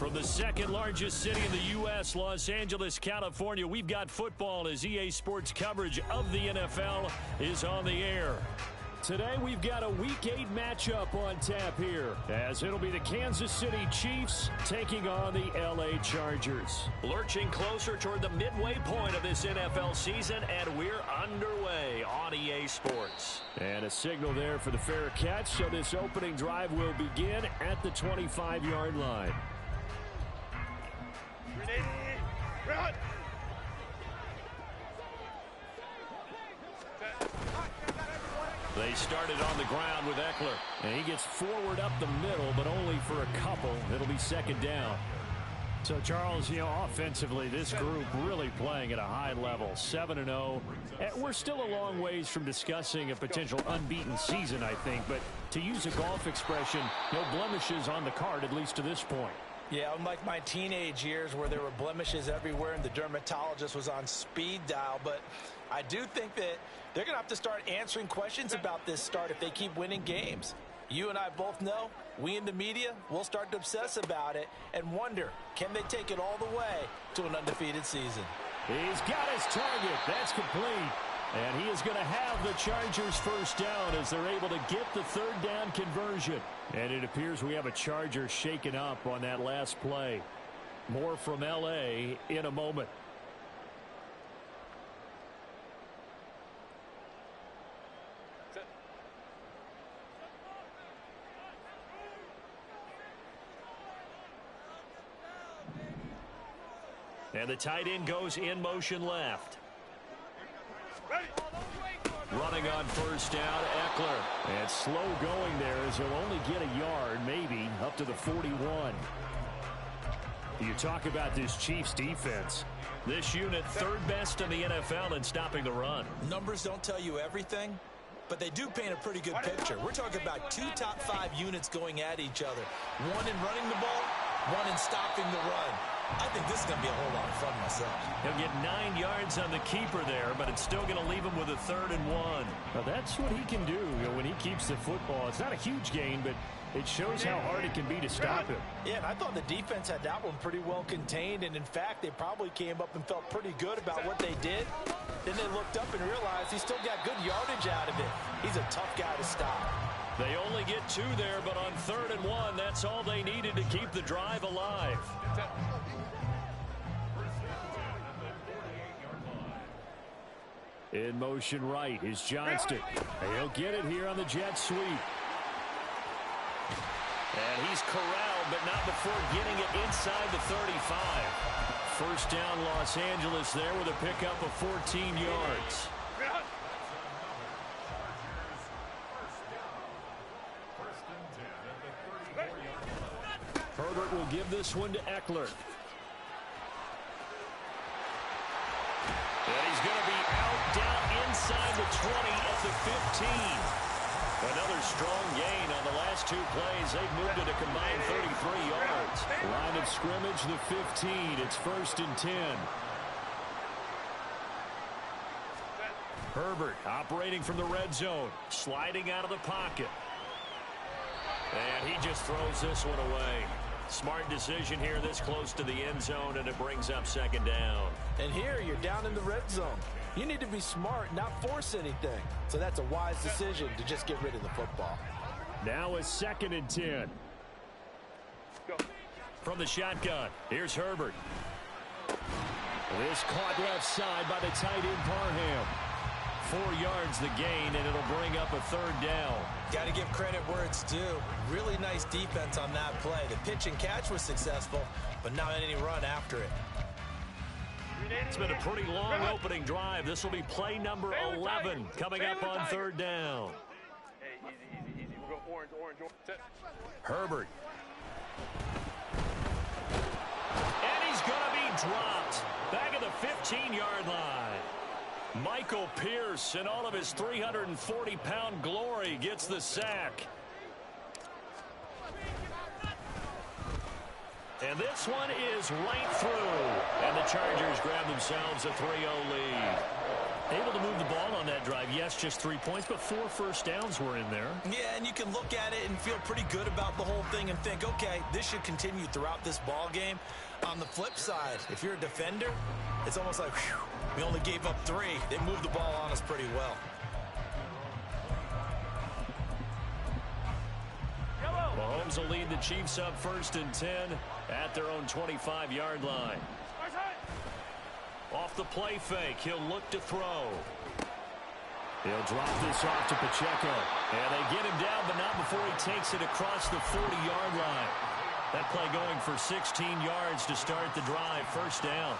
From the second largest city in the U.S., Los Angeles, California, we've got football as EA Sports coverage of the NFL is on the air. Today, we've got a Week 8 matchup on tap here, as it'll be the Kansas City Chiefs taking on the L.A. Chargers. Lurching closer toward the midway point of this NFL season, and we're underway on EA Sports. And a signal there for the fair catch, so this opening drive will begin at the 25-yard line. Run! They started on the ground with Eckler. And he gets forward up the middle, but only for a couple. It'll be second down. So, Charles, offensively, this group really playing at a high level, 7-0. We're still a long ways from discussing a potential unbeaten season, I think. But to use a golf expression, no blemishes on the card, at least to this point. Yeah, unlike my teenage years where there were blemishes everywhere and the dermatologist was on speed dial. But I do think that they're going to have to start answering questions about this start if they keep winning games. You and I both know, we in the media, will start to obsess about it and wonder, can they take it all the way to an undefeated season? He's got his target. That's complete. And he is going to have the Chargers first down as they're able to get the third down conversion. And it appears we have a Charger shaken up on that last play. More from L.A. in a moment. And the tight end goes in motion left. Ready. Running on first down, Eckler. And slow going there as he'll only get a yard, maybe, up to the 41. You talk about this Chiefs defense. This unit third best in the NFL in stopping the run. Numbers don't tell you everything, but they do paint a pretty good picture. We're talking about two top 5 units going at each other. One in running the ball, one in stopping the run. I think this is going to be a whole lot of fun myself. He'll get 9 yards on the keeper there, but it's still going to leave him with a 3rd and 1. Now that's what he can do when he keeps the football. It's not a huge gain, but it shows how hard it can be to stop him. Yeah, and I thought the defense had that one pretty well contained, and in fact, they probably came up and felt pretty good about what they did. Then they looked up and realized he still got good yardage out of it. He's a tough guy to stop. They only get 2 there, but on 3rd and 1, that's all they needed to keep the drive alive. In motion right is Johnston. He'll get it here on the jet sweep. And he's corralled, but not before getting it inside the 35. First down, Los Angeles there with a pickup of 14 yards. Herbert will give this one to Eckler. And he's going to be out down inside the 20 at the 15. Another strong gain on the last 2 plays. They've moved it a combined 33 yards. Line of scrimmage, the 15. It's 1st and 10. Herbert operating from the red zone. Sliding out of the pocket. And he just throws this one away. Smart decision here this close to the end zone, and it brings up 2nd down. And here you're down in the red zone. You need to be smart, not force anything. So that's a wise decision to just get rid of the football. Now a 2nd and 10. Go. From the shotgun, here's Herbert. This caught left side by the tight end Parham. 4 yards the gain, and it'll bring up a 3rd down. Got to give credit where it's due. Really nice defense on that play. The pitch and catch was successful, but not any run after it. It's been a pretty long opening drive. This will be play number 11 coming up on 3rd down. Hey, easy. We'll go orange. Set. Herbert. And he's going to be dropped. Back at the 15-yard line. Michael Pierce, in all of his 340-pound glory, gets the sack. And this one is right through. And the Chargers grab themselves a 3-0 lead. Able to move the ball on that drive. Yes, just 3 points, but 4 first downs were in there. Yeah, and you can look at it and feel pretty good about the whole thing and think, okay, this should continue throughout this ball game. On the flip side, if you're a defender, it's almost like, whew, we only gave up 3. They moved the ball on us pretty well. Mahomes will lead the Chiefs up 1st and 10 at their own 25-yard line. Off the play fake, he'll look to throw. He'll drop this off to Pacheco. And they get him down, but not before he takes it across the 40-yard line. That play going for 16 yards to start the drive. 1st down.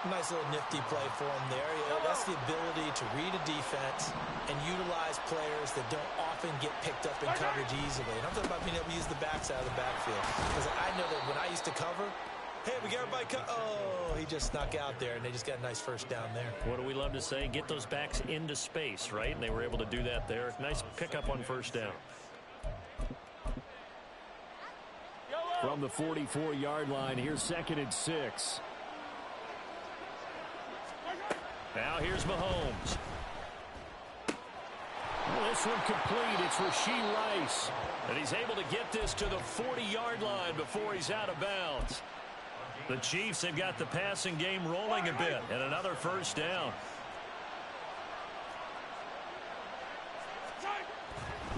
Nice little nifty play for him there. Yeah, that's the ability to read a defense and utilize players that don't often get picked up in coverage easily. And I'm talking about being able to use the backside of the backfield. Because I know that when I used to cover, hey, we got everybody oh, he just snuck out there, and they just got a nice 1st down there. What do we love to say? Get those backs into space, right? And they were able to do that there. Nice pickup on 1st down. From the 44-yard line, here's 2nd and 6. Now here's Mahomes. This one complete. It's Rashee Rice. And he's able to get this to the 40-yard line before he's out of bounds. The Chiefs have got the passing game rolling a bit. And another 1st down.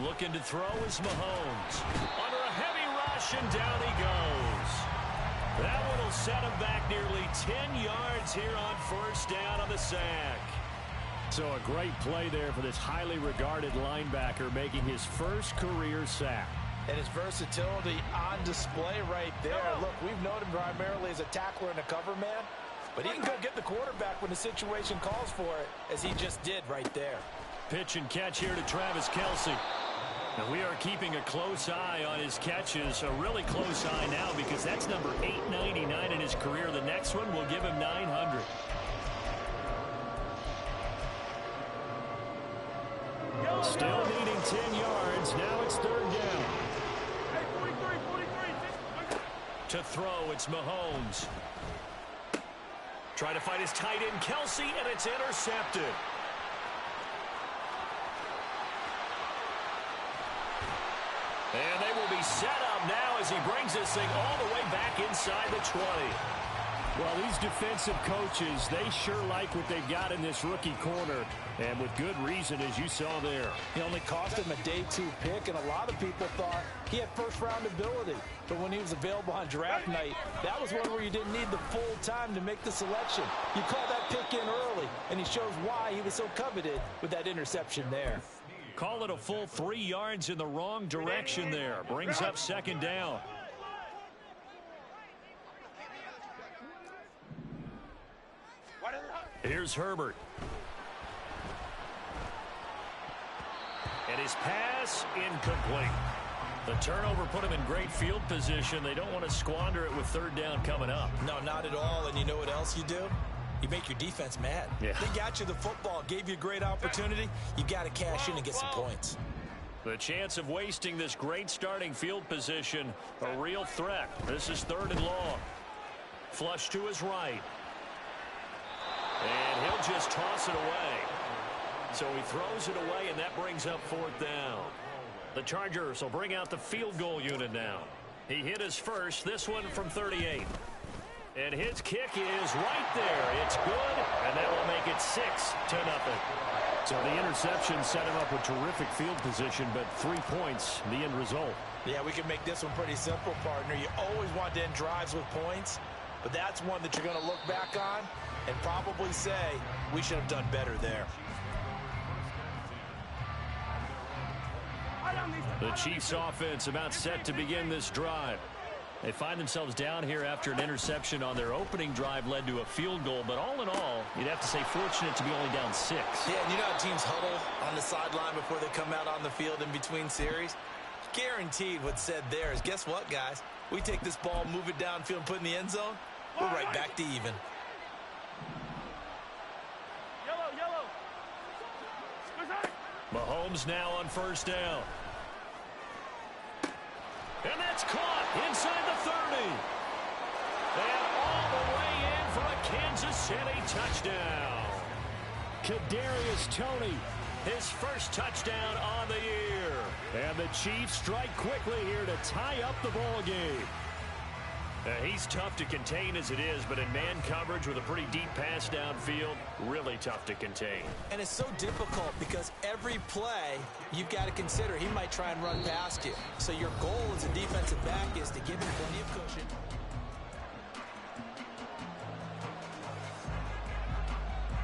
Looking to throw is Mahomes. Under a heavy rush, and down he goes. That one will set him back nearly 10 yards here on 1st down on the sack. So a great play there for this highly regarded linebacker, making his 1st career sack. And his versatility on display right there. Look, we've known him primarily as a tackler and a cover man, but he can go get the quarterback when the situation calls for it, as he just did right there. Pitch and catch here to Travis Kelce. And we are keeping a close eye on his catches, a really close eye now, because that's number 899 in his career. The next one will give him 900. Still needing 10 yards. Now it's 3rd down. To throw, it's Mahomes. Trying to find his tight end, Kelce, and it's intercepted. And they will be set up now as he brings this thing all the way back inside the 20. Well, these defensive coaches, they sure like what they've got in this rookie corner, and with good reason, as you saw there. He only cost him a day 2 pick, and a lot of people thought he had 1st-round ability. But when he was available on draft night, that was one where you didn't need the full time to make the selection. You call that pick in early, and he shows why he was so coveted with that interception there. Call it a full 3 yards in the wrong direction there. Brings up 2nd down. Here's Herbert. And his pass incomplete. The turnover put him in great field position. They don't want to squander it with 3rd down coming up. No, not at all. And you know what else you do? You make your defense mad. Yeah. They got you the football, gave you a great opportunity. You got to cash in and get some points. The chance of wasting this great starting field position, a real threat. This is 3rd and long. Flush to his right. And he'll just toss it away. So he throws it away, and that brings up 4th down. The Chargers will bring out the field goal unit now. He hit his first, this one from 38. And his kick is right there. It's good, and that will make it 6-0. So the interception set him up with terrific field position, but 3 points, the end result. Yeah, we can make this one pretty simple, partner. You always want to end drives with points, but that's one that you're going to look back on and probably say, we should have done better there. The Chiefs offense about set to begin this drive. They find themselves down here after an interception on their opening drive led to a field goal. But all in all, you'd have to say fortunate to be only down 6. Yeah, and you know how teams huddle on the sideline before they come out on the field in between series? Guaranteed what's said there is, guess what, guys? We take this ball, move it downfield, and put it in the end zone, we're right back to even. Mahomes now on 1st down. And that's caught inside the 30. And all the way in for a Kansas City touchdown. Kadarius Toney, his first touchdown on the year. And the Chiefs strike quickly here to tie up the ball game. He's tough to contain as it is, but in man coverage with a pretty deep pass downfield, really tough to contain. And it's so difficult because every play you've got to consider he might try and run past you. So your goal as a defensive back is to give him plenty of cushion.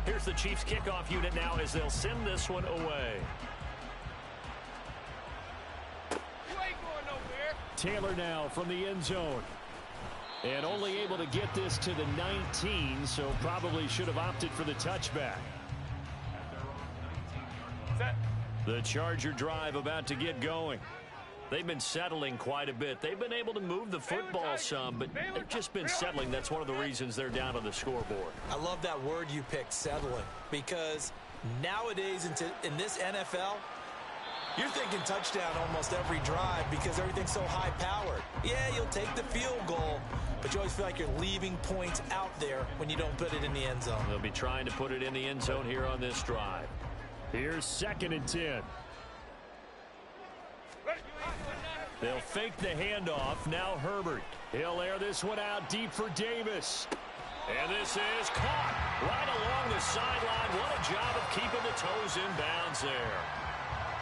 Here's the Chiefs kickoff unit now as they'll send this one away. You ain't going nowhere. Taylor now from the end zone. And only able to get this to the 19, so probably should have opted for the touchback. Set. The Charger drive about to get going. They've been settling quite a bit. They've been able to move the football some, but they've just been settling. That's one of the reasons they're down on the scoreboard. I love that word you picked, settling, because nowadays in this NFL, you're thinking touchdown almost every drive because everything's so high-powered. Yeah, you'll take the field goal, but you always feel like you're leaving points out there when you don't put it in the end zone. They'll be trying to put it in the end zone here on this drive. Here's 2nd and 10. They'll fake the handoff. Now Herbert. He'll air this one out deep for Davis. And this is caught right along the sideline. What a job of keeping the toes in bounds there.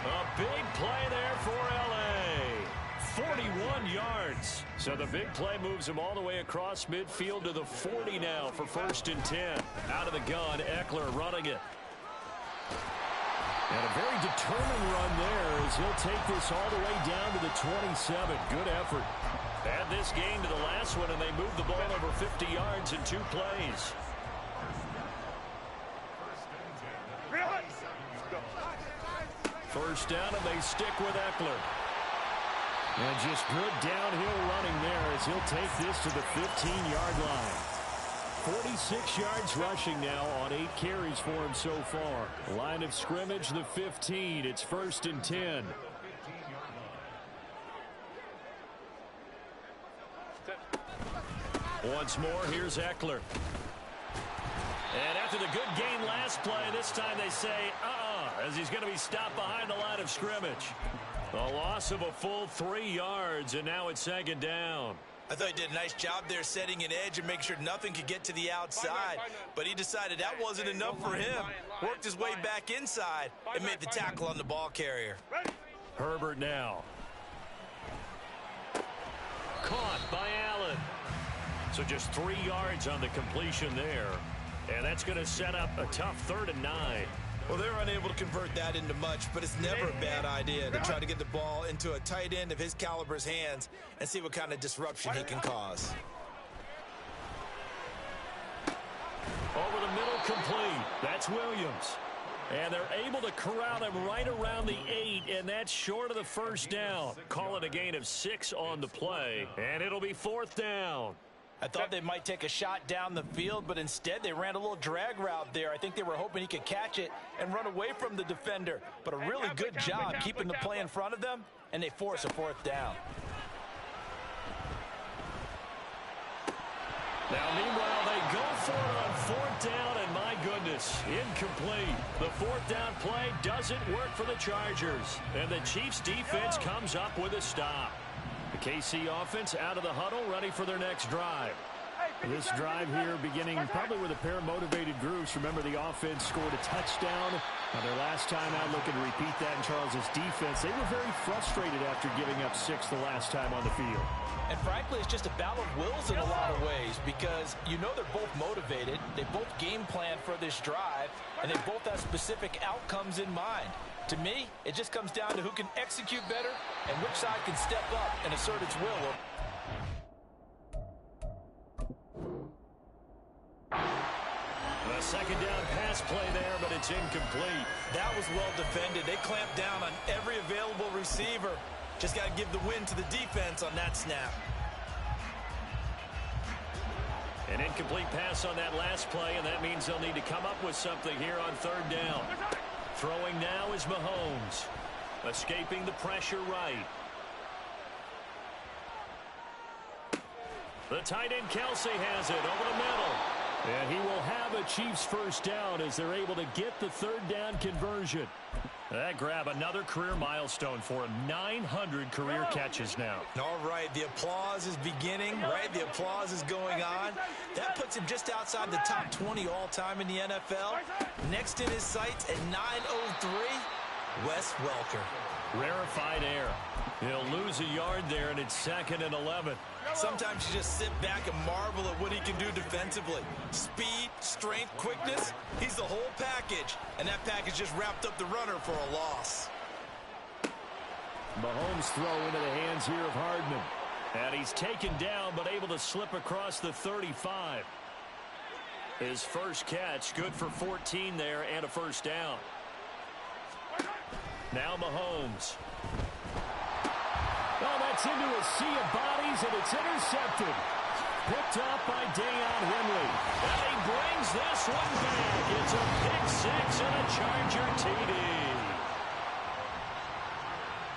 A big play there for L.A. 41 yards. So the big play moves him all the way across midfield to the 40 now for 1st and 10. Out of the gun, Eckler running it. And a very determined run there as he'll take this all the way down to the 27. Good effort. Add this game to the last one, and they moved the ball over 50 yards in 2 plays. First down, and they stick with Eckler. And just good downhill running there as he'll take this to the 15-yard line. 46 yards rushing now on 8 carries for him so far. Line of scrimmage, the 15. It's 1st and 10. Once more, here's Eckler. And after the good gain last play, this time they say, as he's going to be stopped behind the line of scrimmage. A loss of a full 3 yards, and now it's 2nd down. I thought he did a nice job there setting an edge and making sure nothing could get to the outside. But he decided that wasn't enough for him. Worked his way back inside and made the tackle on the ball carrier. Herbert now. Caught by Allen. So just 3 yards on the completion there. And that's going to set up a tough 3rd and 9. Well, they're unable to convert that into much, but it's never a bad idea to try to get the ball into a tight end of his caliber's hands and see what kind of disruption he can cause. Over the middle, complete. That's Williams. And they're able to corral him right around the 8, and that's short of the 1st down. Call it a gain of 6 on the play, and it'll be 4th down. I thought they might take a shot down the field, but instead they ran a little drag route there. I think they were hoping he could catch it and run away from the defender. But a really good job keeping the play in front of them, and they force a 4th down. Now, meanwhile, they go for it on 4th down, and my goodness, incomplete. The 4th down play doesn't work for the Chargers, and the Chiefs' defense comes up with a stop. The KC offense out of the huddle, ready for their next drive. This drive here beginning probably with a pair of motivated groups. Remember, the offense scored a touchdown. Their last time out, looking to repeat that in Charles's defense. They were very frustrated after giving up 6 the last time on the field. And frankly, it's just a battle of wills in a lot of ways because you know they're both motivated. They both game plan for this drive, and they both have specific outcomes in mind. To me, it just comes down to who can execute better and which side can step up and assert its will. A 2nd down pass play there, but it's incomplete. That was well defended. They clamped down on every available receiver. Just got to give the win to the defense on that snap. An incomplete pass on that last play, and that means they'll need to come up with something here on 3rd down. Throwing now is Mahomes. Escaping the pressure right. The tight end Kelsey has it over the middle. And he will have a Chiefs first down as they're able to get the third down conversion. That grab another career milestone for him. 900 career catches now. All right, the applause is beginning, right? The applause is going on. That puts him just outside the top 20 all-time in the NFL. Next in his sights at 903, Wes Welker. Rarefied air. He'll lose a yard there, and it's 2nd and 11. Sometimes you just sit back and marvel at what he can do defensively. Speed, strength, quickness, he's the whole package. And that package just wrapped up the runner for a loss. Mahomes throw into the hands here of Hardman. And he's taken down, but able to slip across the 35. His first catch, good for 14 there and a first down. Now Mahomes. Oh, that's into a sea of bodies, and it's intercepted. Picked up by Dayon Henley. And he brings this one back. It's a pick 6 and a Charger TD.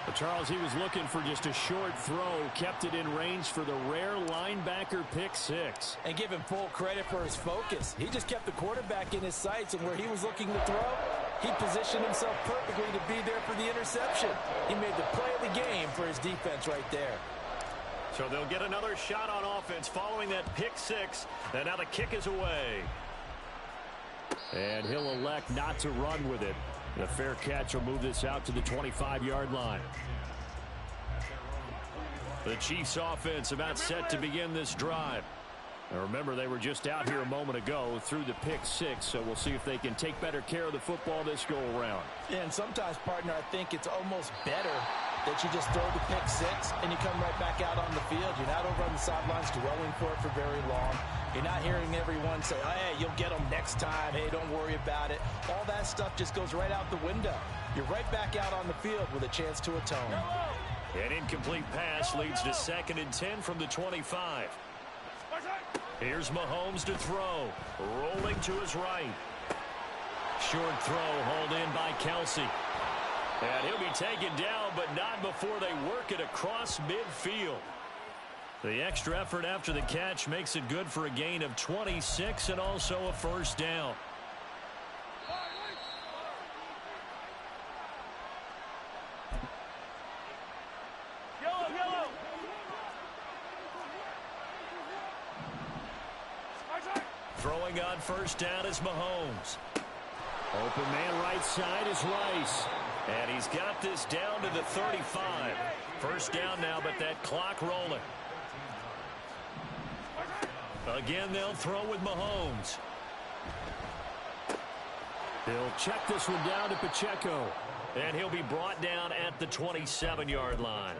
But Charles, he was looking for just a short throw. Kept it in range for the rare linebacker pick 6. And give him full credit for his focus. He just kept the quarterback in his sights, and where he was looking to throw, he positioned himself perfectly to be there for the interception. He made the play of the game for his defense right there. So they'll get another shot on offense following that pick 6. And now the kick is away. And he'll elect not to run with it. The fair catch will move this out to the 25-yard line. The Chiefs offense about set to begin this drive. Now remember, they were just out here a moment ago through the pick 6, so we'll see if they can take better care of the football this go-around. Yeah, and sometimes, partner, I think it's almost better that you just throw the pick 6 and you come right back out on the field. You're not over on the sidelines dwelling for it for very long. You're not hearing everyone say, oh, hey, you'll get them next time. Hey, don't worry about it. All that stuff just goes right out the window. You're right back out on the field with a chance to atone. An incomplete pass leads to 2nd and 10 from the 25. Here's Mahomes to throw. Rolling to his right. Short throw hauled in by Kelsey. And he'll be taken down, but not before they work it across midfield. The extra effort after the catch makes it good for a gain of 26 and also a first down. Throwing on first down is Mahomes. Open man right side is Rice. And he's got this down to the 35. First down now, but that clock rolling. Again, they'll throw with Mahomes. He'll check this one down to Pacheco. And he'll be brought down at the 27-yard line.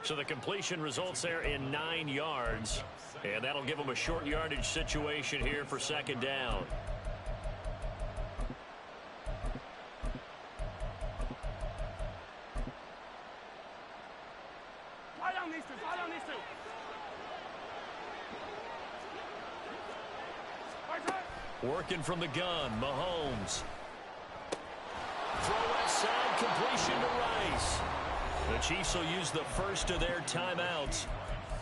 So the completion results there in 9 yards. And that'll give them a short yardage situation here for 2nd down. Working from the gun, Mahomes. Throw left side, completion to Rice. The Chiefs will use the first of their timeouts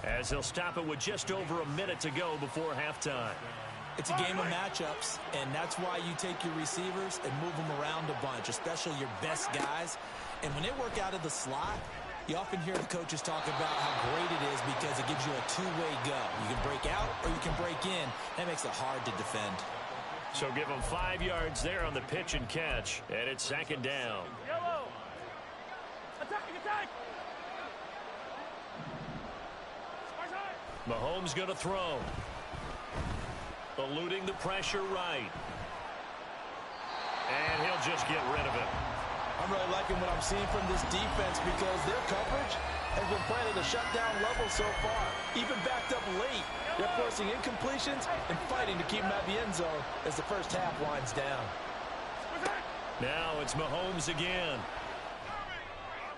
as they'll stop it with just over a minute to go before halftime. It's a game of matchups, and that's why you take your receivers and move them around a bunch, especially your best guys. And when they work out of the slot, you often hear the coaches talk about how great it is because it gives you a two-way go. You can break out or you can break in. That makes it hard to defend. So give them 5 yards there on the pitch and catch, and it's 2nd down. Yellow. Attack. Mahomes going to throw. Eluding the pressure right. And he'll just get rid of it. I'm really liking what I'm seeing from this defense because their coverage has been playing at a shutdown level so far. Even backed up late, they're forcing incompletions and fighting to keep them out of the end zone as the first half winds down. Now it's Mahomes again.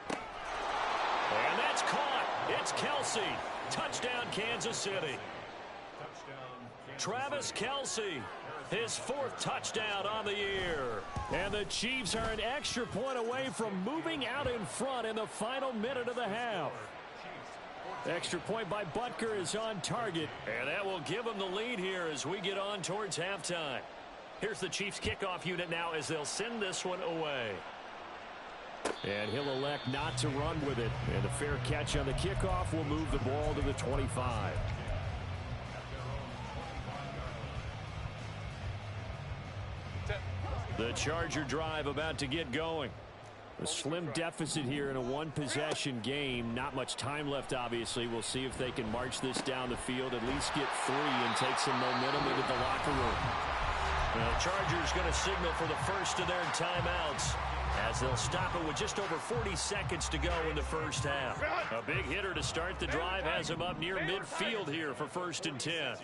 And that's caught. It's Kelsey. Touchdown, Kansas City. Travis Kelsey, his 4th touchdown on the year. And the Chiefs are an extra point away from moving out in front in the final minute of the half. Extra point by Butker is on target. And that will give them the lead here as we get on towards halftime. Here's the Chiefs kickoff unit now as they'll send this one away. And he'll elect not to run with it. And a fair catch on the kickoff will move the ball to the 25. The Charger drive about to get going. A slim deficit here in a one-possession game. Not much time left, obviously. We'll see if they can march this down the field, at least get 3 and take some momentum into the locker room. The Chargers going to signal for the first of their timeouts as they'll stop it with just over 40 seconds to go in the first half. A big hitter to start the drive has him up near midfield here for 1st and 10.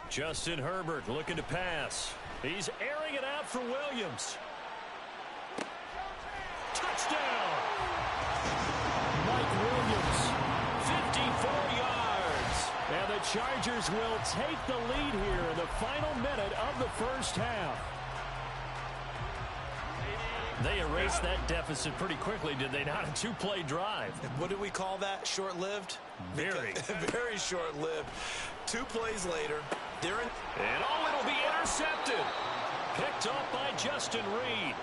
Justin Herbert looking to pass. He's airing it out for Williams. Touchdown! Mike Williams, 54 yards. And the Chargers will take the lead here in the final minute of the first half. They erased that deficit pretty quickly, did they not? A 2-play drive. What do we call that? Short-lived? Very. Very short-lived. 2 plays later, they're in. And it'll be intercepted. Picked off by Justin Reed.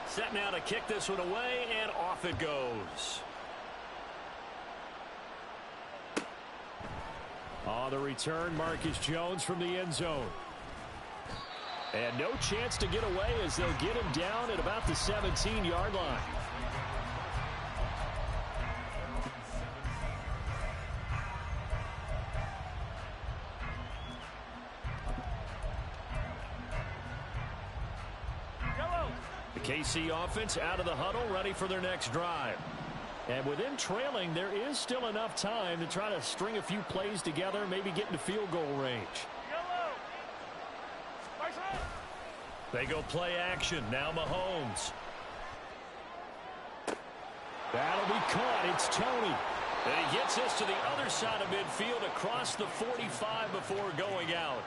Set now to kick this one away, and off it goes. On the return, Marcus Jones from the end zone. And no chance to get away as they'll get him down at about the 17-yard line. The KC offense out of the huddle, ready for their next drive. And with them trailing, there is still enough time to try to string a few plays together, maybe get into field goal range. They go play action. Now Mahomes. That'll be caught. It's Tony. And he gets us to the other side of midfield across the 45 before going out.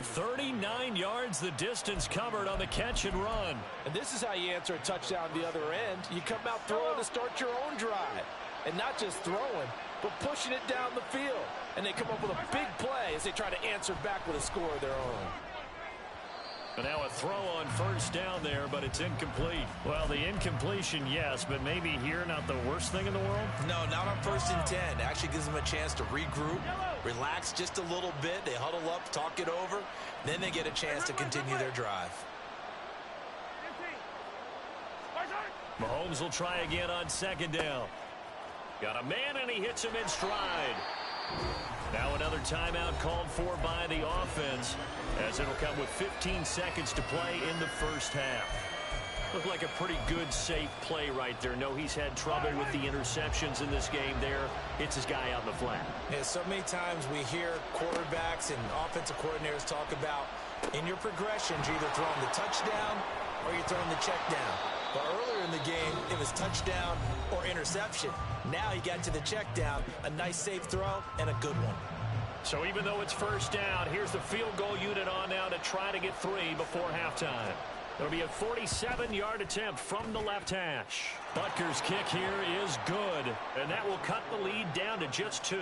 39 yards the distance covered on the catch and run. And this is how you answer a touchdown the other end. You come out throwing to start your own drive. And not just throwing, but pushing it down the field. And they come up with a big play as they try to answer back with a score of their own. But now a throw on first down there, but it's incomplete. Well, the incompletion, yes, but maybe here not the worst thing in the world? No, not on 1st and 10. It actually gives them a chance to regroup, relax just a little bit. They huddle up, talk it over. Then they get a chance to continue their drive. Mahomes will try again on 2nd down. Got a man, and he hits him in stride. Now another timeout called for by the offense, as it'll come with 15 seconds to play in the first half. Looked like a pretty good, safe play right there. No, he's had trouble with the interceptions in this game there. Hits his guy out in the flat. Yeah, so many times we hear quarterbacks and offensive coordinators talk about in your progressions, you're either throwing the touchdown or you're throwing the check down. But earlier in the game, it was touchdown or interception. Now he got to the check down, a nice safe throw, and a good one. So even though it's first down, here's the field goal unit on now to try to get 3 before halftime. It'll be a 47-yard attempt from the left hash. Butker's kick here is good, and that will cut the lead down to just 2.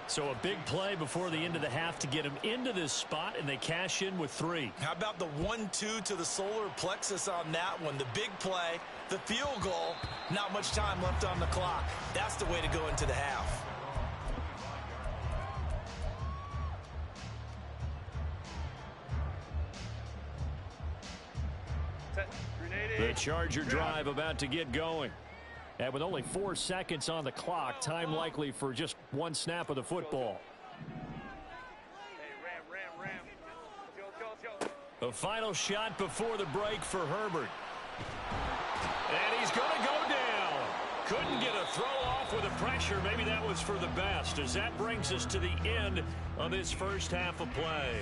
So a big play before the end of the half to get him into this spot, and they cash in with 3. How about the 1-2 to the solar plexus on that one? The big play, the field goal, not much time left on the clock. That's the way to go into the half. The Charger drive about to get going. And with only 4 seconds on the clock, time likely for just 1 snap of the football. The final shot before the break for Herbert. And he's going to go down. Couldn't get a throw off with the pressure. Maybe that was for the best, as that brings us to the end of this first half of play.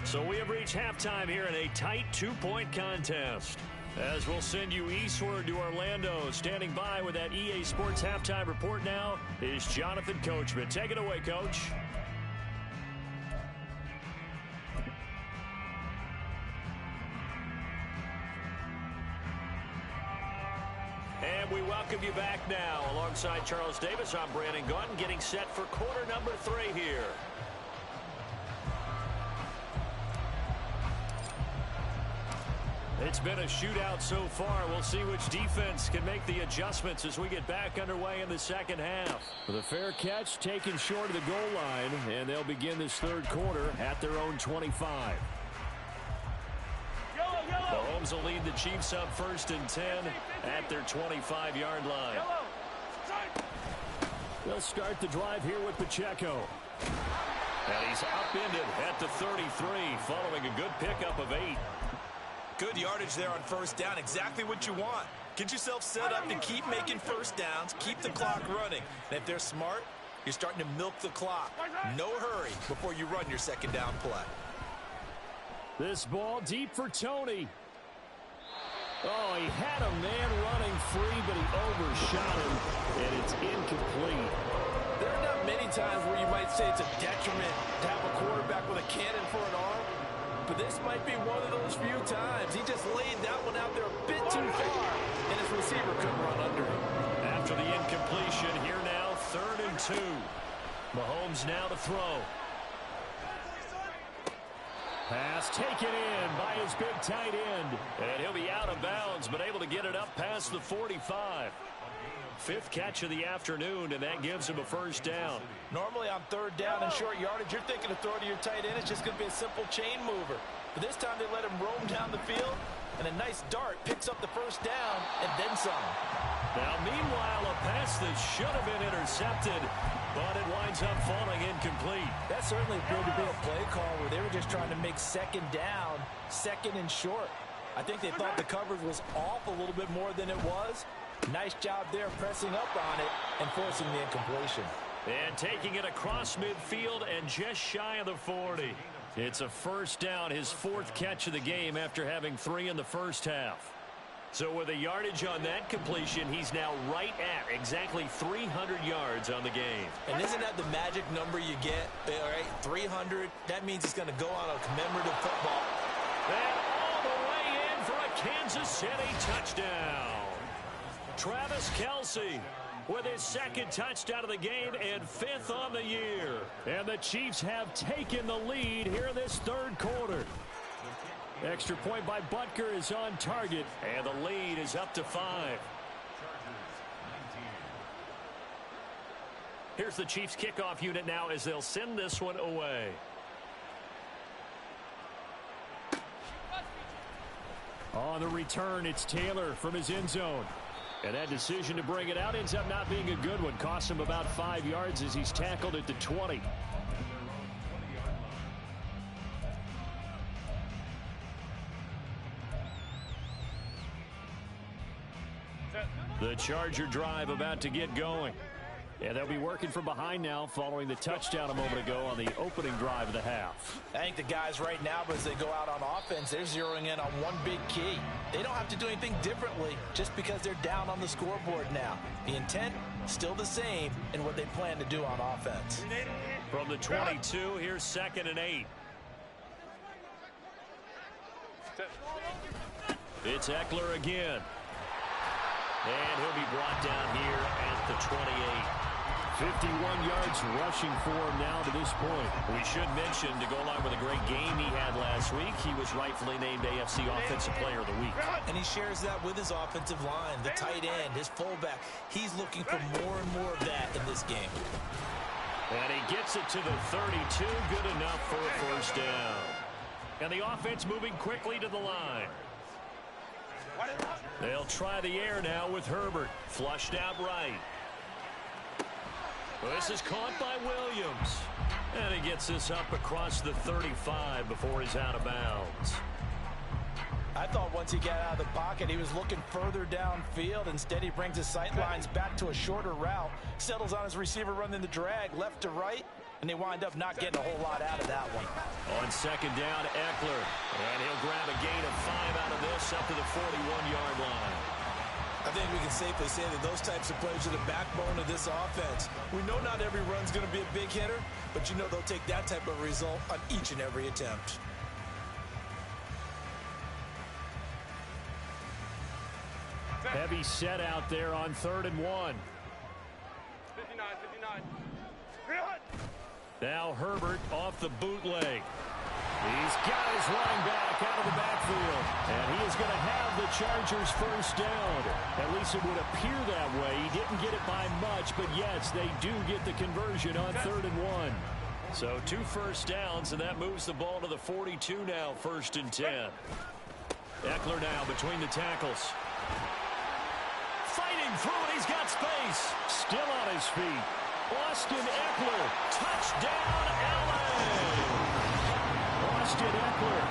So we have reached halftime here in a tight 2-point contest. As we'll send you eastward to Orlando. Standing by with that EA Sports halftime report now is Jonathan Coachman. Take it away, Coach. welcome you back now. Alongside Charles Davis, I'm Brandon Gaudin, getting set for quarter number 3 here. It's been a shootout so far. We'll see which defense can make the adjustments as we get back underway in the second half. The fair catch taken short of the goal line, and they'll begin this third quarter at their own 25. Mahomes will lead the Chiefs up 1st and 10 at their 25-yard line. They'll start the drive here with Pacheco. And he's upended at the 33, following a good pickup of 8. Good yardage there on first down. Exactly what you want. Get yourself set up to keep making first downs, keep the clock running. And if they're smart, you're starting to milk the clock. No hurry before you run your second down play. This ball deep for Tony. Oh, he had a man running free, but he overshot him, and it's incomplete. There are not many times where you might say it's a detriment to have a quarterback with a cannon for an arm, but this might be one of those few times. He just laid that one out there a bit too far, and his receiver couldn't run under it. After the incompletion, here now, 3rd and 2. Mahomes now to throw. Pass taken in by his big tight end. And he'll be out of bounds, but able to get it up past the 45. 5th catch of the afternoon, and that gives him a first down. Normally on 3rd down and short yardage, you're thinking of throwing to your tight end. It's just going to be a simple chain mover. But this time they let him roam down the field, and a nice dart picks up the first down and then some. Now, meanwhile, a pass that should have been intercepted, but it winds up falling incomplete. That certainly appeared to be a play call where they were just trying to make second down, 2nd and short. I think they thought the coverage was off a little bit more than it was. Nice job there pressing up on it and forcing the incompletion. And taking it across midfield and just shy of the 40. It's a first down, his 4th catch of the game after having 3 in the first half. So with a yardage on that completion, he's now right at exactly 300 yards on the game. And isn't that the magic number you get? All right, 300. That means it's going to go on a commemorative football. And all the way in for a Kansas City touchdown. Travis Kelce with his 2nd touchdown of the game and 5th on the year. And the Chiefs have taken the lead here in this 3rd quarter. Extra point by Butker is on target, and the lead is up to 5. Here's the Chiefs kickoff unit now as they'll send this one away. On the return, it's Taylor from his end zone. And that decision to bring it out ends up not being a good one. Costs him about 5 yards as he's tackled at the 20. The Charger drive about to get going. And they'll be working from behind now following the touchdown a moment ago on the opening drive of the half. I think the guys right now, as they go out on offense, they're zeroing in on one big key. They don't have to do anything differently just because they're down on the scoreboard now. The intent, still the same in what they plan to do on offense. From the 22, here's 2nd and 8. It's Eckler again. And he'll be brought down here at the 28. 51 yards rushing for him now to this point. We should mention, to go along with a great game he had last week, he was rightfully named AFC Offensive Player of the Week. And he shares that with his offensive line, the tight end, his fullback. He's looking for more and more of that in this game. And he gets it to the 32. Good enough for a first down. And the offense moving quickly to the line. They'll try the air now with Herbert. Flushed out right. This is caught by Williams. And he gets this up across the 35 before he's out of bounds. I thought once he got out of the pocket, he was looking further downfield. Instead, he brings his sight lines back to a shorter route, settles on his receiver running the drag left to right, and they wind up not getting a whole lot out of that one. On 2nd down, Eckler. And he'll grab a gain of 5 out of this up to the 41-yard line. I think we can safely say that those types of plays are the backbone of this offense. We know not every run's going to be a big hitter, but you know they'll take that type of result on each and every attempt. Heavy set out there on 3rd and 1. 59, 59. Now Herbert off the bootleg. He's got his running back out of the backfield. And he is going to have the Chargers first down. At least it would appear that way. He didn't get it by much, but yes, they do get the conversion on 3rd and 1. So 2 first downs, and that moves the ball to the 42 now, 1st and 10. Eckler now between the tackles. Fighting through it, he's got space. Still on his feet. Austin Eckler, touchdown LA! Austin Eckler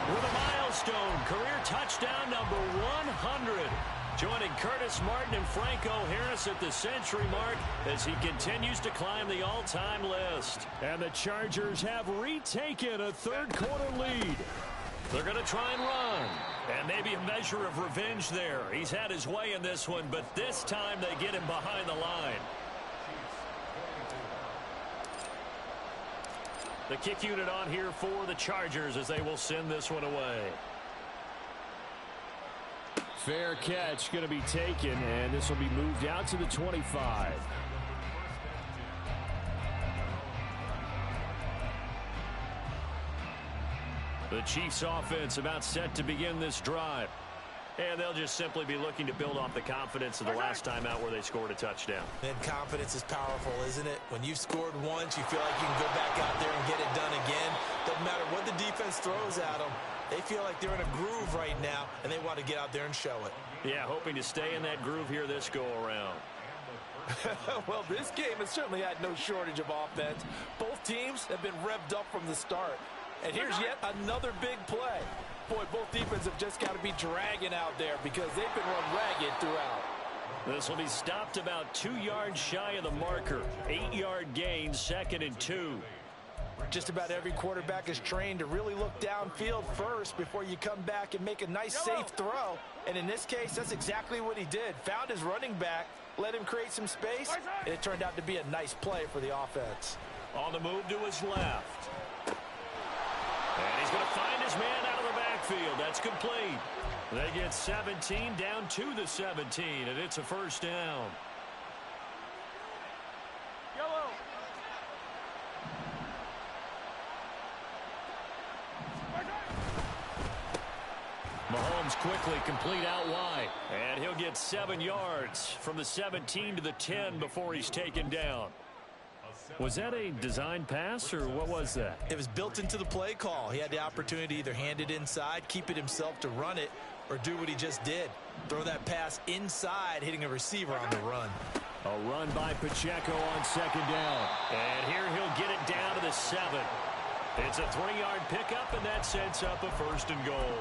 with a milestone, career touchdown number 100. Joining Curtis Martin and Franco Harris at the century mark as he continues to climb the all-time list. And the Chargers have retaken a 3rd quarter lead. They're going to try and run. And maybe a measure of revenge there. He's had his way in this one, but this time they get him behind the line. The kick unit on here for the Chargers as they will send this one away. Fair catch going to be taken, and this will be moved out to the 25. The Chiefs offense about set to begin this drive. And they'll just simply be looking to build off the confidence of the last time out where they scored a touchdown. And confidence is powerful, isn't it? When you've scored once, you feel like you can go back out there and get it done again. Doesn't matter what the defense throws at them. They feel like they're in a groove right now, and they want to get out there and show it. Yeah, hoping to stay in that groove here this go-around. Well, this game has certainly had no shortage of offense. Both teams have been revved up from the start. And here's yet another big play. Boy, both defenses have just got to be dragging out there because they've been run ragged throughout. This will be stopped about 2 yards shy of the marker. 8-yard gain, 2nd and 2. Just about every quarterback is trained to really look downfield first before you come back and make a nice, safe throw. And in this case, that's exactly what he did. Found his running back, let him create some space, and it turned out to be a nice play for the offense. On the move to his left. And he's going to find his man out of the backfield. That's complete. They get 17 down to the 17, and it's a first down. Yellow. Mahomes quickly complete out wide. And he'll get 7 yards from the 17 to the 10 before he's taken down. Was that a design pass, or what was that? It was built into the play call. He had the opportunity to either hand it inside, keep it himself to run it, or do what he just did. Throw that pass inside, hitting a receiver on the run. A run by Pacheco on 2nd down. And here he'll get it down to the 7. It's a 3-yard pickup, and that sets up a 1st and goal.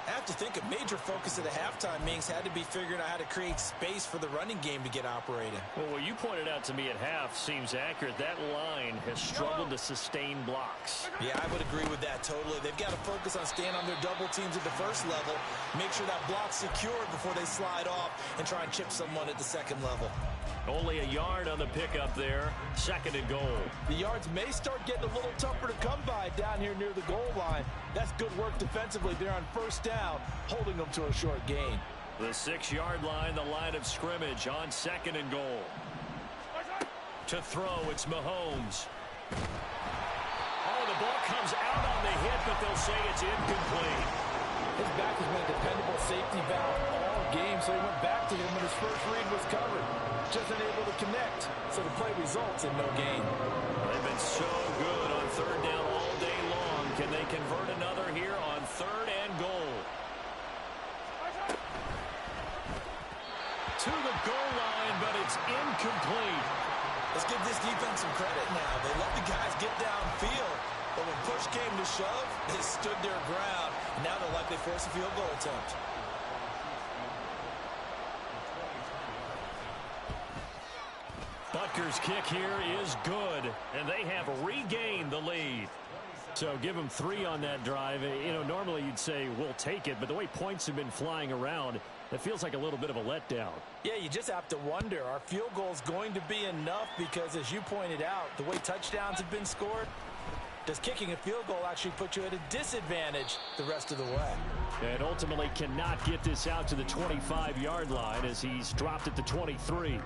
I have to think a major focus at the halftime means had to be figuring out how to create space for the running game to get operating. Well, what you pointed out to me at half seems accurate. That line has struggled to sustain blocks. Yeah, I would agree with that totally. They've got to focus on staying on their double teams at the first level, make sure that block's secured before they slide off and try and chip someone at the 2nd level. Only a yard on the pickup there. 2nd and goal. The yards may start getting a little tougher to come by down here near the goal line. That's good work defensively there on 1st down, holding them to a short gain. The 6-yard line, the line of scrimmage on 2nd and goal. To throw, it's Mahomes. Oh, the ball comes out on the hit, but they'll say it's incomplete. His back has been a dependable safety valve all game, so he went back to him when his first read was covered. Just unable to connect, so the play results in no gain. They've been so good on 3rd down all day long. Can they convert another here on 3rd and goal? To the goal line, but it's incomplete. Let's give this defense some credit now. They let the guys get downfield, but when push came to shove, they stood their ground. Now they'll likely force a field goal attempt. Butker's kick here is good, and they have regained the lead. So give them 3 on that drive. You know, normally you'd say we'll take it, but the way points have been flying around, it feels like a little bit of a letdown. Yeah, you just have to wonder, are field goals going to be enough? Because as you pointed out, the way touchdowns have been scored, Does kicking a field goal actually put you at a disadvantage the rest of the way? And ultimately cannot get this out to the 25-yard line as he's dropped at the 23.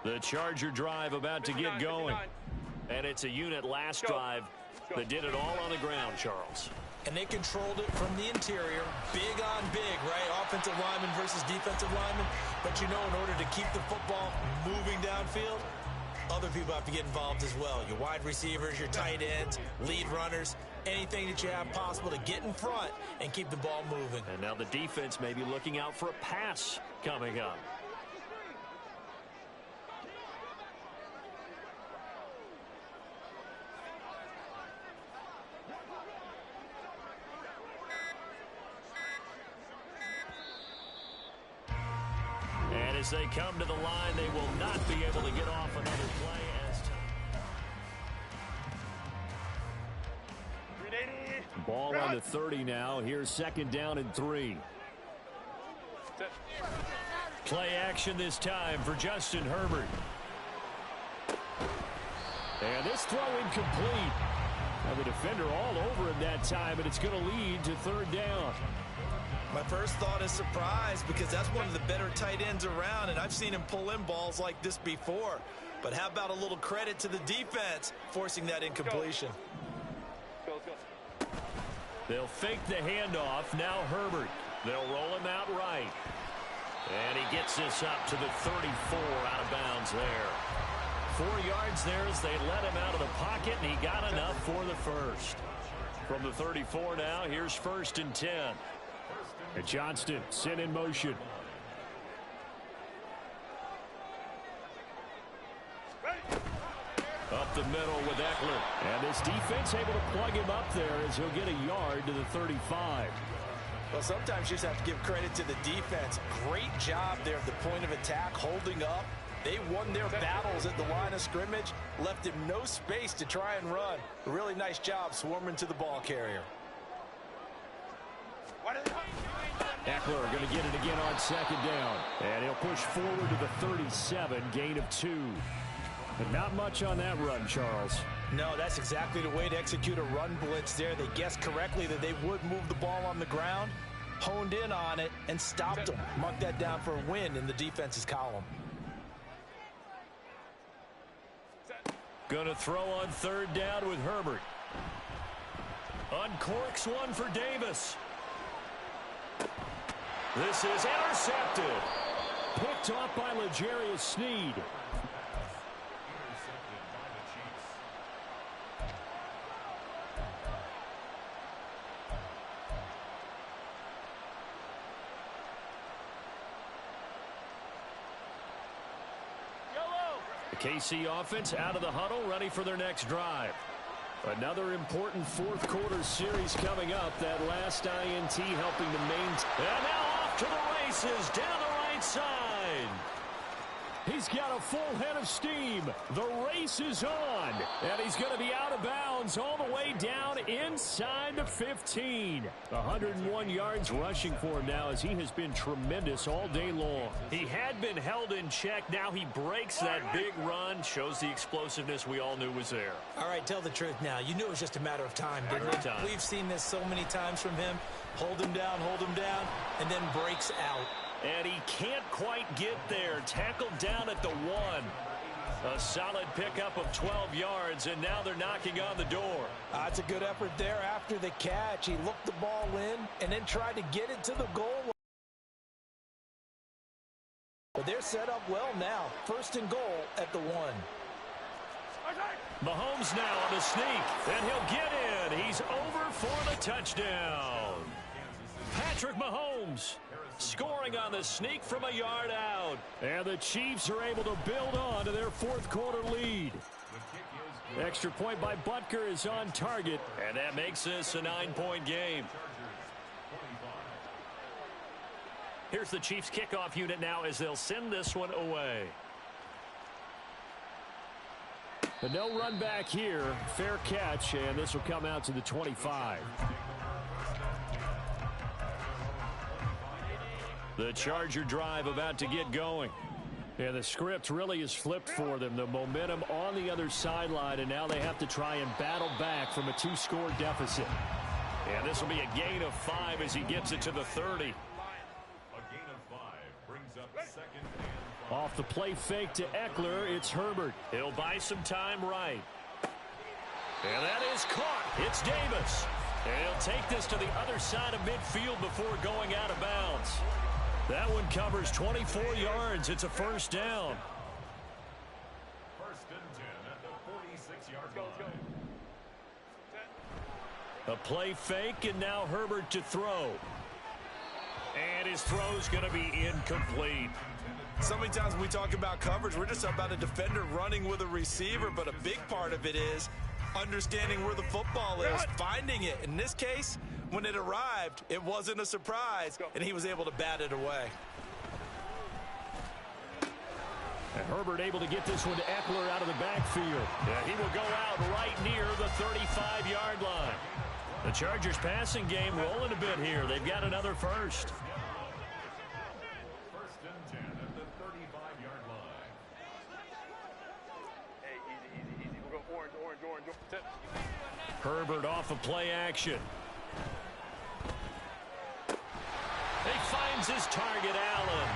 The Charger drive about to get going. And it's a unit last drive that did it all on the ground, Charles. And they controlled it from the interior, big on big, right? Offensive lineman versus defensive lineman. But you know, in order to keep the football moving downfield, other people have to get involved as well. Your wide receivers, your tight ends, lead runners, anything that you have possible to get in front and keep the ball moving. And now the defense may be looking out for a pass coming up. And as they come to the line, they will not be able to get off another play. Ball on the 30 now. Here's second down and 3. Play action this time for Justin Herbert. And this throw incomplete. Now the defender all over him that time, and it's going to lead to third down. My first thought is surprise, because that's one of the better tight ends around, and I've seen him pull in balls like this before. But how about a little credit to the defense forcing that incompletion? Go. They'll fake the handoff. Now Herbert. They'll roll him out right. And he gets this up to the 34, out of bounds there. 4 yards there as they let him out of the pocket, and he got enough for the first. From the 34 now, here's 1st and 10. And Johnston sent in motion. Up the middle with Eckler. And this defense able to plug him up there as he'll get a yard to the 35. Well, sometimes you just have to give credit to the defense. Great job there at the point of attack, holding up. They won their battles at the line of scrimmage, left him no space to try and run. A really nice job swarming to the ball carrier. Eckler going to get it again on second down. And he'll push forward to the 37, gain of 2. But not much on that run, Charles. No, that's exactly the way to execute a run blitz there. They guessed correctly that they would move the ball on the ground, honed in on it, and stopped them. Mark that down for a win in the defense's column. Going to throw on third down with Herbert. Uncorks one for Davis. This is intercepted. Picked off by L'Jarius Sneed. The KC offense out of the huddle, ready for their next drive. Another important fourth quarter series coming up. That last INT helping to maintain. And now off to the races down the right side. He's got a full head of steam. The race is on. And he's going to be out of bounds all the way down inside the 15. 101 yards rushing for him now as he has been tremendous all day long. He had been held in check. Now he breaks that big run. Shows the explosiveness we all knew was there. All right, tell the truth now. You knew it was just a matter of time, didn't it? We've seen this so many times from him. Hold him down, and then breaks out. And he can't quite get there. Tackled down at the 1. A solid pickup of 12 yards, and now they're knocking on the door. That's a good effort there after the catch. He looked the ball in and then tried to get it to the goal line. But they're set up well now. 1st and goal at the 1. Mahomes now on the sneak, and he'll get in. He's over for the touchdown. Patrick Mahomes scoring on the sneak from a yard out. And the Chiefs are able to build on to their fourth quarter lead. Extra point by Butker is on target, and that makes this a 9-point game. Here's the Chiefs kickoff unit now as they'll send this one away. But no run back here. Fair catch, and this will come out to the 25. The Charger drive about to get going. Yeah, the script really is flipped for them. The momentum on the other sideline, and now they have to try and battle back from a 2-score deficit. And this will be a gain of 5 as he gets it to the 30. A gain of 5 brings up second and 5. Off the play fake to Eckler, it's Herbert. He'll buy some time right. And that is caught. It's Davis. And he'll take this to the other side of midfield before going out of bounds. That one covers 24 yards. It's a first down. First and 10 at the 46-yard line. A play fake, and now Herbert to throw. And his throw's going to be incomplete. So many times when we talk about coverage, we're just about a defender running with a receiver, but a big part of it is understanding where the football is, finding it. In this case, when it arrived, it wasn't a surprise, and he was able to bat it away. And Herbert able to get this one to Eckler out of the backfield. Yeah, he will go out right near the 35-yard line. The Chargers passing game rolling a bit here. They've got another first. First and 10 at the 35-yard line. Hey, easy. We'll go orange. Herbert off of play action. He finds his target, Allen.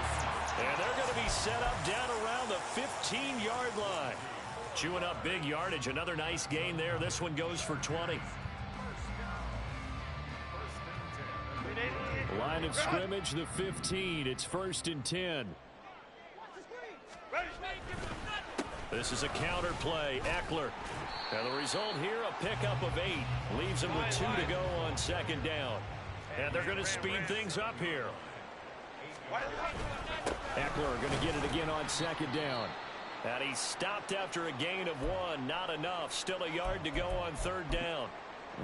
And they're going to be set up down around the 15-yard line. Chewing up big yardage. Another nice gain there. This one goes for 20. Line of scrimmage, the 15. It's first and 10. This is a counter play. Eckler. And the result here, a pickup of 8. Leaves him with 2 to go on second down. And they're going to speed things up here. Eckler going to get it again on second down. And he stopped after a gain of 1. Not enough. Still a yard to go on third down.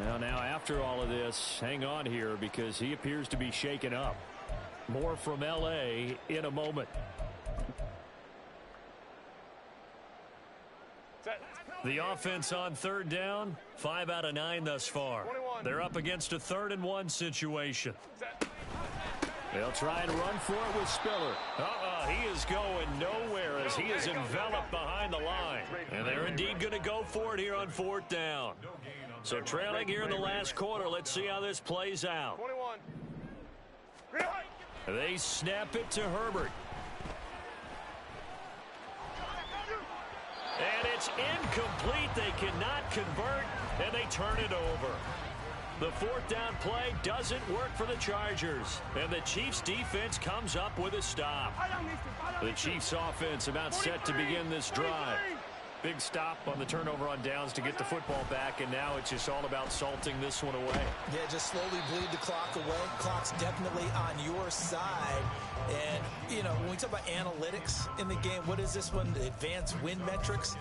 Well, now after all of this, hang on here because he appears to be shaken up. More from L.A. in a moment. The offense on third down, 5 out of 9 thus far. They're up against a 3rd and 1 situation. They'll try and run for it with Spiller. He is going nowhere as he is enveloped behind the line. And they're indeed going to go for it here on 4th down. So trailing here in the last quarter. Let's see how this plays out. 21. They snap it to Herbert. And it's incomplete. They cannot convert, and they turn it over. The 4th down play doesn't work for the Chargers, and the Chiefs' defense comes up with a stop. The Chiefs' offense about set to begin this drive. Big stop on the turnover on downs to get the football back, and now it's just all about salting this one away. Yeah, just slowly bleed the clock away. Clock's definitely on your side. And, you know, when we talk about analytics in the game, what is this one? Advanced win metrics?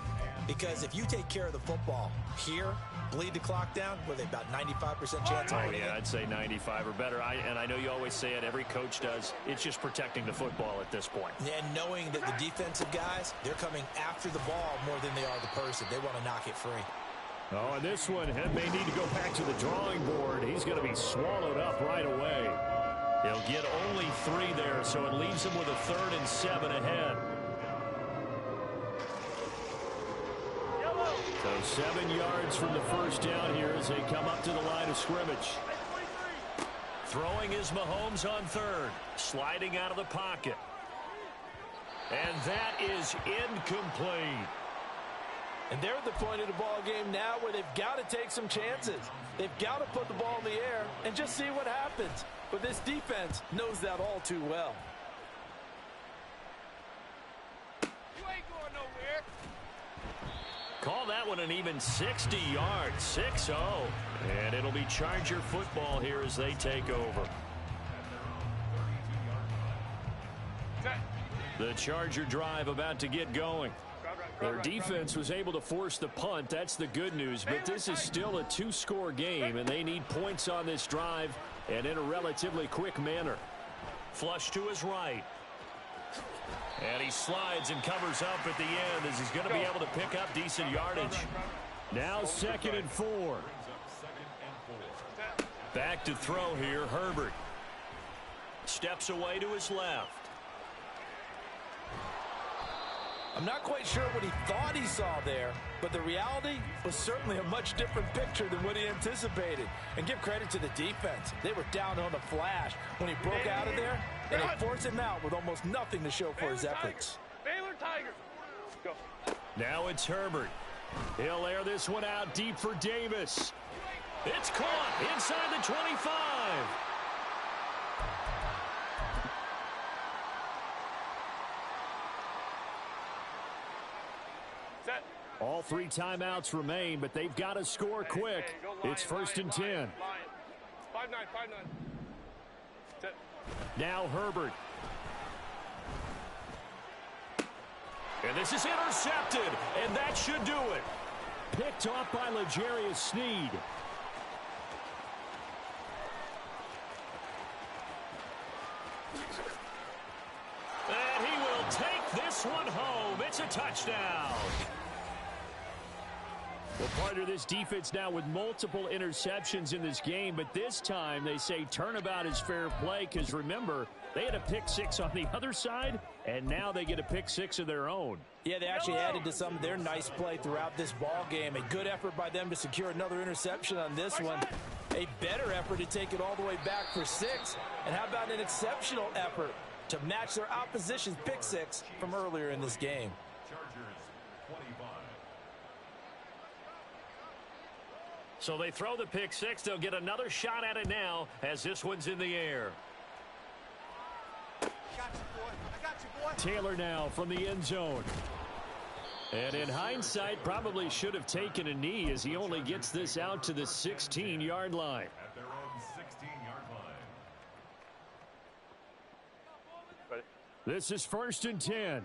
Because if you take care of the football here, bleed the clock down, with about 95% chance of winning. Yeah, I'd say 95 or better. And I know you always say it, every coach does. It's just protecting the football at this point. And knowing that the defensive guys, they're coming after the ball more than they are the person. They want to knock it free. Oh, and this one may need to go back to the drawing board. He's going to be swallowed up right away. He'll get only 3 there, so it leaves him with a 3rd and 7 ahead. So 7 yards from the first down here as they come up to the line of scrimmage. Throwing is Mahomes on 3rd. Sliding out of the pocket. And that is incomplete. And they're at the point of the ball game now where they've got to take some chances. They've got to put the ball in the air and just see what happens. But this defense knows that all too well. You ain't going nowhere. Call that one an even 60 yards, 6-0. And it'll be Charger football here as they take over. The Charger drive about to get going. Their defense was able to force the punt. That's the good news. But this is still a 2-score game, and they need points on this drive and in a relatively quick manner. Flush to his right. And he slides and covers up at the end as he's going to be able to pick up decent yardage. Now 2nd and 4. Back to throw here, Herbert. Steps away to his left. I'm not quite sure what he thought he saw there, but the reality was certainly a much different picture than what he anticipated. And give credit to the defense. They were down on the flash when he broke out of there, and they forced him out with almost nothing to show for his efforts. Baylor Tiger. Go. Now it's Herbert. He'll air this one out deep for Davis. It's caught inside the 25. Set. All 3 timeouts remain, but they've got to score quick. It's first and 10. 5-9, 5-9. Set. Now Herbert. And this is intercepted, and that should do it. Picked off by L'Jarius Sneed. And he will take this one home. It's a touchdown. Well, partner, this defense now with multiple interceptions in this game, but this time they say turnabout is fair play because, remember, they had a pick 6 on the other side, and now they get a pick 6 of their own. Yeah, they actually added to some of their nice play throughout this ball game. A good effort by them to secure another interception on this one. A better effort to take it all the way back for 6. And how about an exceptional effort to match their opposition's pick 6 from earlier in this game? Chargers 25. So they throw the pick 6. They'll get another shot at it now as this one's in the air. Taylor now from the end zone. And in hindsight, probably should have taken a knee as he only gets this out to the 16-yard line. At their own 16-yard line. This is first and 10.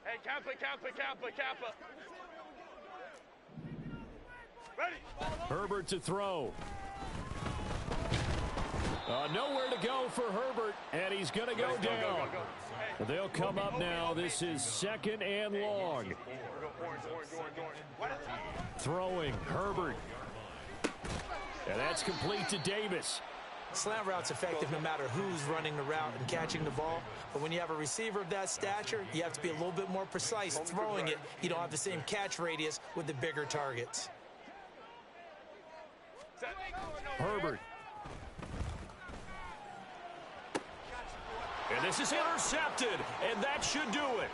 Hey, Kappa. Ready. Herbert to throw. Nowhere to go for Herbert, and he's going to go down. Hey. They'll come up now. This is second and long. Orange. Throwing, Herbert. And that's complete to Davis. Slant route's effective no matter who's running the route and catching the ball. But when you have a receiver of that stature, you have to be a little bit more precise throwing it. You don't have the same catch radius with the bigger targets. Herbert. And this is intercepted, and that should do it.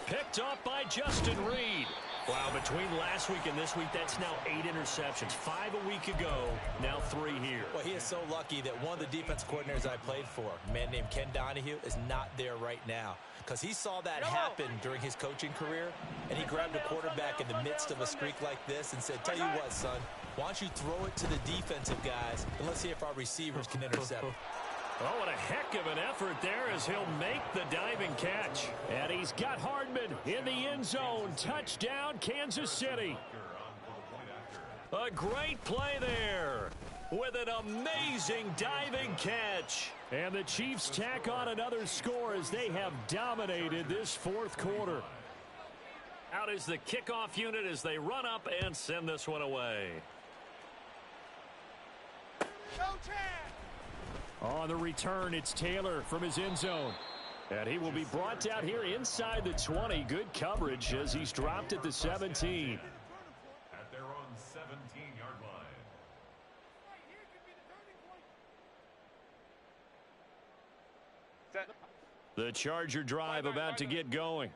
Picked off by Justin Reed. Wow, between last week and this week, that's now 8 interceptions. 5 a week ago, now 3 here. Well, he is so lucky that one of the defense coordinators I played for, a man named Ken Donahue, is not there right now. Because he saw that happen during his coaching career, and he grabbed a quarterback in the midst of a streak like this and said, tell you what, son, why don't you throw it to the defensive guys, and let's see if our receivers can intercept. Oh, what a heck of an effort there as he'll make the diving catch. And he's got Hardman in the end zone. Touchdown, Kansas City. A great play there with an amazing diving catch. And the Chiefs tack on another score as they have dominated this fourth quarter. Out is the kickoff unit as they run up and send this one away. Go, Chad. On the return, it's Taylor from his end zone. And he will be brought down here inside the 20. Good coverage as he's dropped at the 17. At their own 17-yard line. Set. The Charger drive about to get going.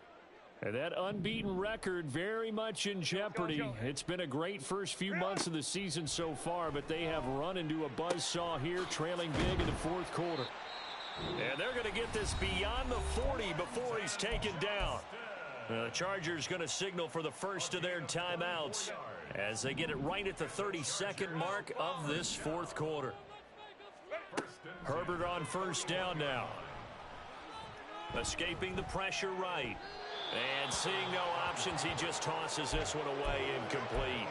And that unbeaten record very much in jeopardy. It's been a great first few months of the season so far, but they have run into a buzzsaw here, trailing big in the fourth quarter. And they're going to get this beyond the 40 before he's taken down. The Chargers going to signal for the first of their timeouts as they get it right at the 32nd mark of this fourth quarter. Herbert on first down now. Escaping the pressure right. And seeing no options, he just tosses this one away incomplete.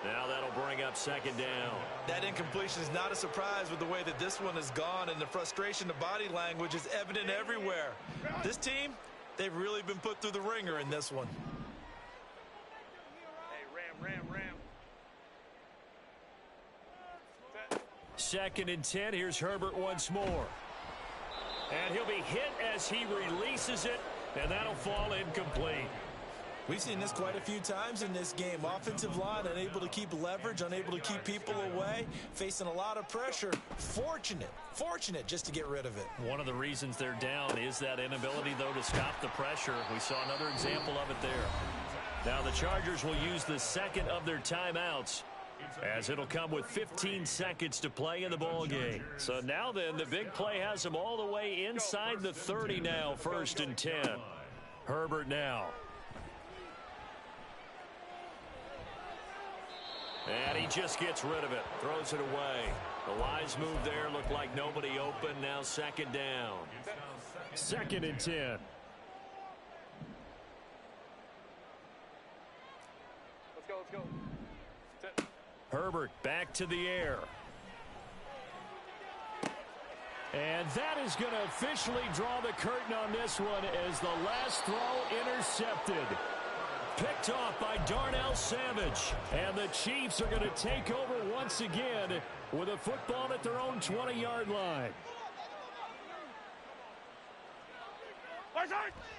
Now that'll bring up second down. That incompletion is not a surprise with the way that this one has gone, and the frustration of body language is evident everywhere. This team, they've really been put through the ringer in this one. Hey, ram. Set. 2nd and 10. Here's Herbert once more. And he'll be hit as he releases it. And that'll fall incomplete. We've seen this quite a few times in this game. Offensive line unable to keep leverage, unable to keep people away, facing a lot of pressure. Fortunate just to get rid of it. One of the reasons they're down is that inability, though, to stop the pressure. We saw another example of it there. Now the Chargers will use the second of their timeouts, as it'll come with 15 seconds to play in the ball game. So now then, the big play has them all the way inside the 30 now, 1st and 10. Herbert now. And he just gets rid of it, throws it away. The wise move there, looked like nobody open. Now 2nd down. 2nd and 10. Let's go. Sit. Herbert back to the air. And that is going to officially draw the curtain on this one as the last throw intercepted. Picked off by Darnell Savage. And the Chiefs are going to take over once again with a football at their own 20-yard line.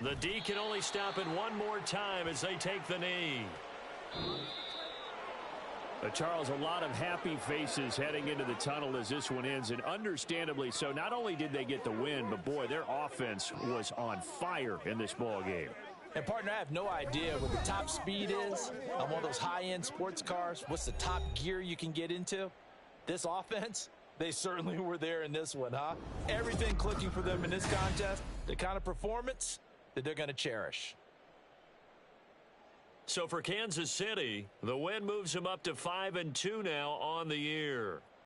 The D can only stop it one more time as they take the knee. Charles, a lot of happy faces heading into the tunnel as this one ends, and understandably so. Not only did they get the win, but boy, their offense was on fire in this ball game. And, partner, I have no idea what the top speed is on one of those high-end sports cars. What's the top gear you can get into? This offense, they certainly were there in this one, huh? Everything clicking for them in this contest, the kind of performance that they're going to cherish. So for Kansas City, the win moves them up to 5-2 now on the year.